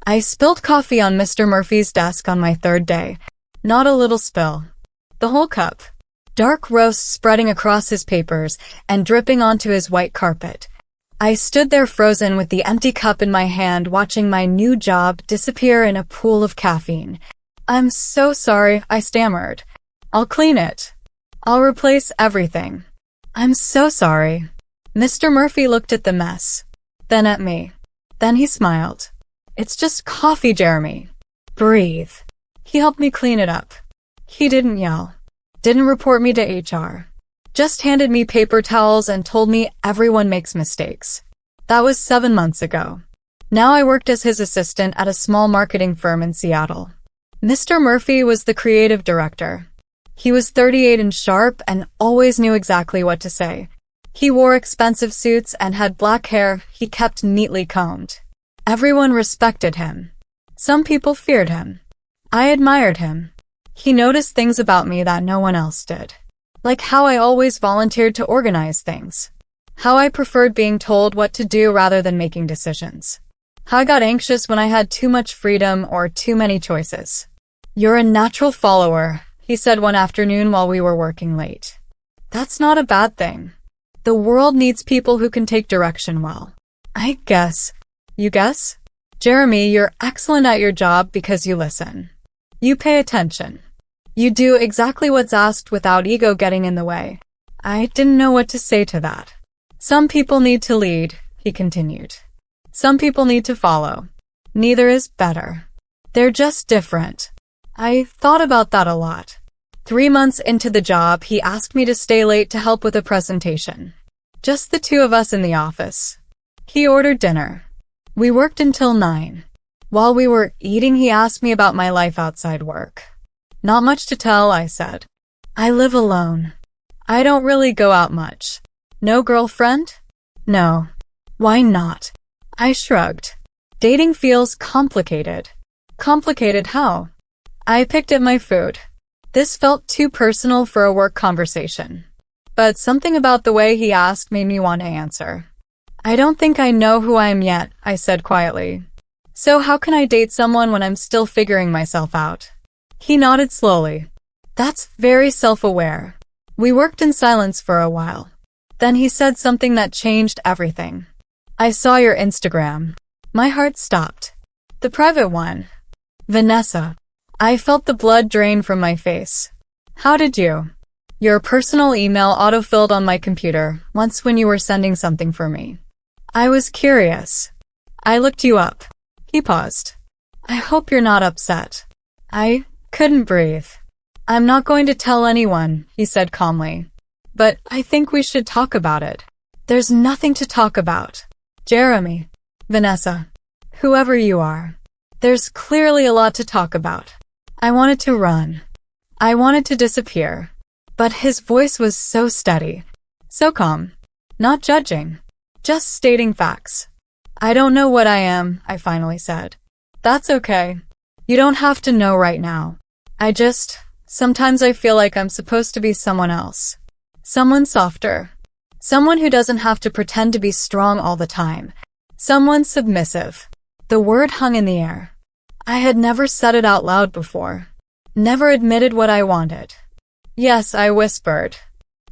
I spilled coffee on Mr. Murphy's desk on my third day. Not a little spill. The whole cup. Dark roast spreading across his papers and dripping onto his white carpet. I stood there frozen with the empty cup in my hand, watching my new job disappear in a pool of caffeine. "I'm so sorry," I stammered. "I'll clean it. I'll replace everything. I'm so sorry." Mr. Murphy looked at the mess, then at me. Then he smiled. "It's just coffee, Jeremy. Breathe." He helped me clean it up. He didn't yell, didn't report me to HR. Just handed me paper towels and told me everyone makes mistakes. That was 7 months ago. Now I worked as his assistant at a small marketing firm in Seattle. Mr. Murphy was the creative director. He was 38 and sharp and always knew exactly what to say. He wore expensive suits and had black hair he kept neatly combed. Everyone respected him. Some people feared him. I admired him. He noticed things about me that no one else did. Like how I always volunteered to organize things. How I preferred being told what to do rather than making decisions. How I got anxious when I had too much freedom or too many choices. "You're a natural follower," he said one afternoon while we were working late. "That's not a bad thing. The world needs people who can take direction well." I guess. You guess? "Jeremy, you're excellent at your job because you listen. You pay attention. You do exactly what's asked without ego getting in the way." I didn't know what to say to that. "Some people need to lead," he continued. "Some people need to follow. Neither is better. They're just different." I thought about that a lot. 3 months into the job, he asked me to stay late to help with a presentation. Just the two of us in the office. He ordered dinner. We worked until 9. While we were eating, he asked me about my life outside work. "Not much to tell," I said. "I live alone. I don't really go out much." "No girlfriend?" "No." "Why not?" I shrugged. "Dating feels complicated." "Complicated how?" I picked at my food. This felt too personal for a work conversation. But something about the way he asked made me want to answer. "I don't think I know who I am yet," I said quietly. "So how can I date someone when I'm still figuring myself out?" He nodded slowly. "That's very self-aware." We worked in silence for a while. Then he said something that changed everything. "I saw your Instagram." My heart stopped. "The private one." "Vanessa." I felt the blood drain from my face. "How did you?" "Your personal email autofilled on my computer once when you were sending something for me. I was curious. I looked you up." He paused. "I hope you're not upset." I couldn't breathe. "I'm not going to tell anyone," he said calmly. "But I think we should talk about it." "There's nothing to talk about." "Jeremy, Vanessa, whoever you are, there's clearly a lot to talk about." I wanted to run. I wanted to disappear. But his voice was so steady, so calm, not judging, just stating facts. "I don't know what I am," I finally said. "That's okay. You don't have to know right now. Sometimes I feel like I'm supposed to be someone else. Someone softer. Someone who doesn't have to pretend to be strong all the time. Someone submissive." The word hung in the air. I had never said it out loud before. Never admitted what I wanted. "Yes," I whispered.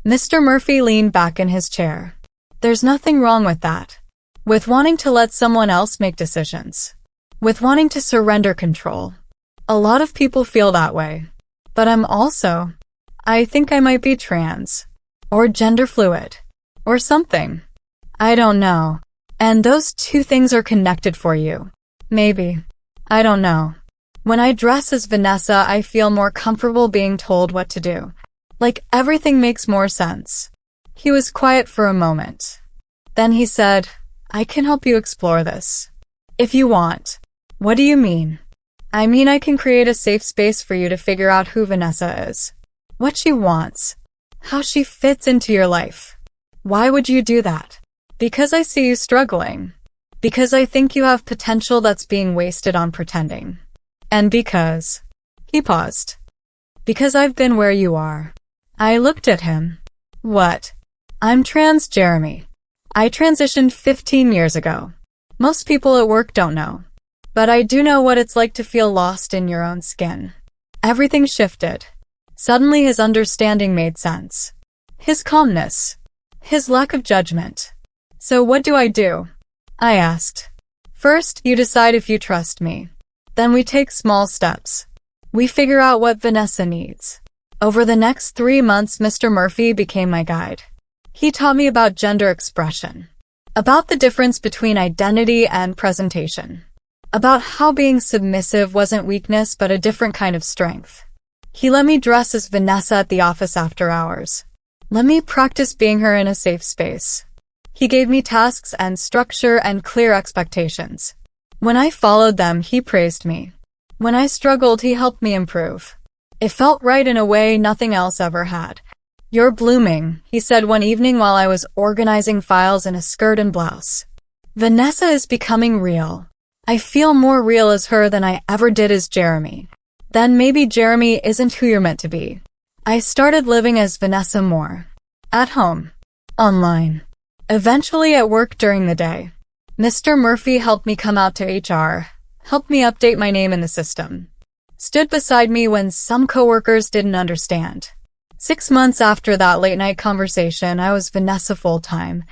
Mr. Murphy leaned back in his chair. "There's nothing wrong with that. With wanting to let someone else make decisions. With wanting to surrender control. A lot of people feel that way. But I think I might be trans. Or gender fluid. Or something. I don't know. And those two things are connected for you. Maybe. I don't know. When I dress as Vanessa, I feel more comfortable being told what to do. Like everything makes more sense." He was quiet for a moment. Then he said, "I can help you explore this. If you want." "What do you mean?" "I mean I can create a safe space for you to figure out who Vanessa is. What she wants. How she fits into your life." "Why would you do that?" "Because I see you struggling. Because I think you have potential that's being wasted on pretending. And because..." He paused. "Because I've been where you are." I looked at him. "What?" "I'm trans, Jeremy. I transitioned 15 years ago. Most people at work don't know. But I do know what it's like to feel lost in your own skin. Everything shifted. Suddenly his understanding made sense. His calmness. His lack of judgment. So what do? I asked. First, you decide if you trust me. Then we take small steps. We figure out what Vanessa needs. Over the next 3 months, Mr. Murphy became my guide. He taught me about gender expression, about the difference between identity and presentation, about how being submissive wasn't weakness but a different kind of strength. He let me dress as Vanessa at the office after hours. Let me practice being her in a safe space. He gave me tasks and structure and clear expectations. When I followed them, he praised me. When I struggled, he helped me improve. It felt right in a way nothing else ever had. You're blooming, he said one evening while I was organizing files in a skirt and blouse. Vanessa is becoming real. I feel more real as her than I ever did as Jeremy. Then maybe Jeremy isn't who you're meant to be. I started living as Vanessa more. At home. Online. Eventually at work during the day. Mr. Murphy helped me come out to HR, helped me update my name in the system, stood beside me when some coworkers didn't understand. 6 months after that late-night conversation, I was Vanessa full-time.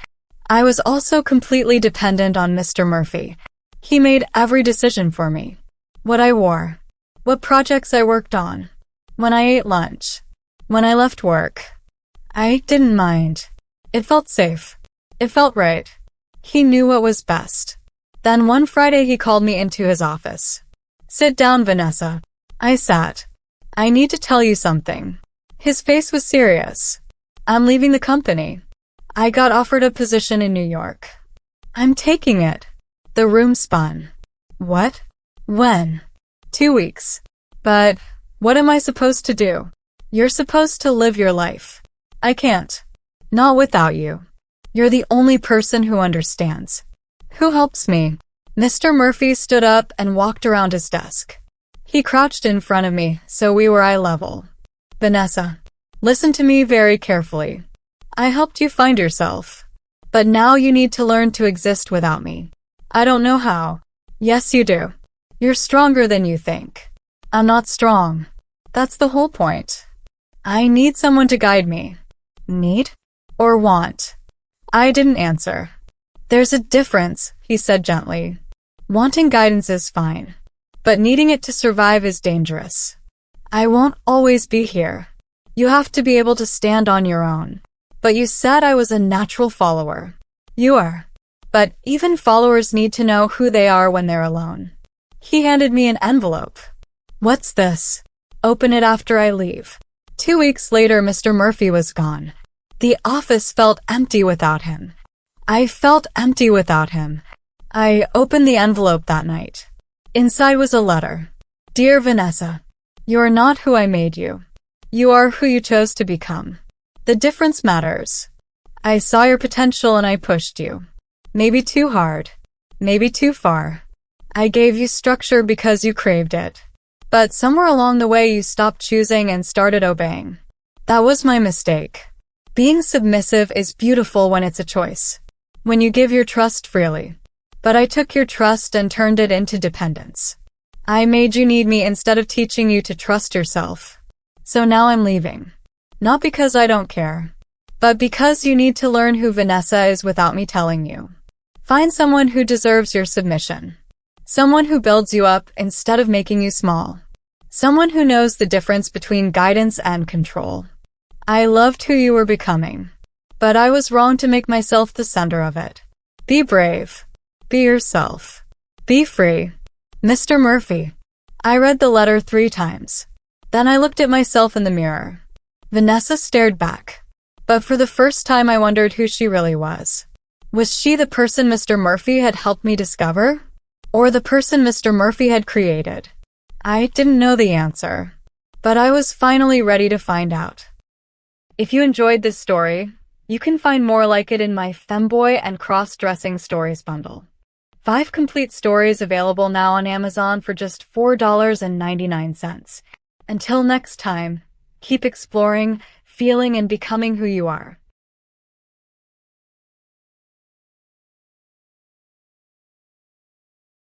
I was also completely dependent on Mr. Murphy. He made every decision for me. What I wore. What projects I worked on. When I ate lunch. When I left work. I didn't mind. It felt safe. It felt right. He knew what was best. Then one Friday he called me into his office. Sit down, Vanessa. I sat. I need to tell you something. His face was serious. I'm leaving the company. I got offered a position in New York. I'm taking it. The room spun. What? When? 2 weeks. But what am I supposed to do? You're supposed to live your life. I can't. Not without you. You're the only person who understands. Who helps me? Mr. Murphy stood up and walked around his desk. He crouched in front of me, so we were eye level. Vanessa, listen to me very carefully. I helped you find yourself. But now you need to learn to exist without me. I don't know how. Yes, you do. You're stronger than you think. I'm not strong. That's the whole point. I need someone to guide me. Need? Or want? I didn't answer. There's a difference, he said gently. Wanting guidance is fine. But needing it to survive is dangerous. I won't always be here. You have to be able to stand on your own. But you said I was a natural follower. You are. But even followers need to know who they are when they're alone. He handed me an envelope. What's this? Open it after I leave. 2 weeks later, Mr. Murphy was gone. The office felt empty without him. I felt empty without him. I opened the envelope that night. Inside was a letter. Dear Vanessa, you are not who I made you. You are who you chose to become. The difference matters. I saw your potential and I pushed you. Maybe too hard. Maybe too far. I gave you structure because you craved it. But somewhere along the way you stopped choosing and started obeying. That was my mistake. Being submissive is beautiful when it's a choice. When you give your trust freely. But I took your trust and turned it into dependence. I made you need me instead of teaching you to trust yourself. So now I'm leaving. Not because I don't care. But because you need to learn who Vanessa is without me telling you. Find someone who deserves your submission. Someone who builds you up instead of making you small. Someone who knows the difference between guidance and control. I loved who you were becoming. But I was wrong to make myself the center of it. Be brave. Be yourself. Be free. Mr. Murphy. I read the letter 3 times. Then I looked at myself in the mirror. Vanessa stared back. But for the first time I wondered who she really was. Was she the person Mr. Murphy had helped me discover? Or the person Mr. Murphy had created? I didn't know the answer. But I was finally ready to find out. If you enjoyed this story, you can find more like it in my Femboy and Cross-Dressing Stories bundle. 5 complete stories available now on Amazon for just $4.99. Until next time, keep exploring, feeling, and becoming who you are.